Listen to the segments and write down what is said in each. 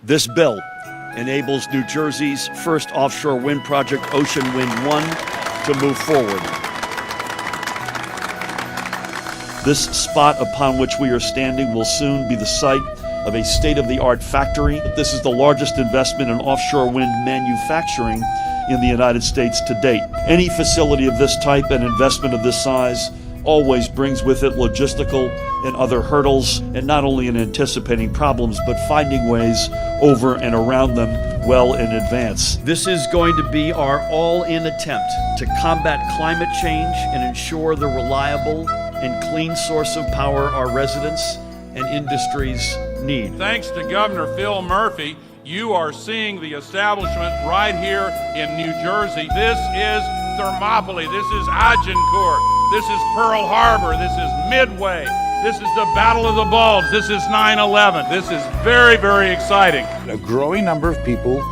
This bill enables New Jersey's first offshore wind project, Ocean Wind 1, to move forward. This spot upon which we are standing will soon be the site of a state-of-the-art factory. This is the largest investment in offshore wind manufacturing in the United States to date. Any facility of this type and investment of this size always brings with it logistical and other hurdles, and not only in anticipating problems, but finding ways over and around them well in advance. This is going to be our all-in attempt to combat climate change and ensure the reliable and clean source of power our residents and industries need. Thanks to Governor Phil Murphy, you are seeing the establishment right here in New Jersey. This is Thermopylae, this is Agincourt, this is Pearl Harbor, this is Midway, this is the Battle of the Bulge, this is 9/11. This is very, very exciting. A growing number of people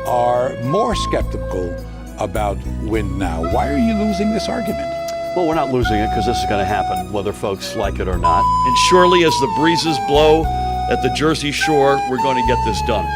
are more skeptical about wind now. Why are you losing this argument? Well, we're not losing it because this is going to happen, whether folks like it or not. And surely as the breezes blow at the Jersey shore, we're going to get this done.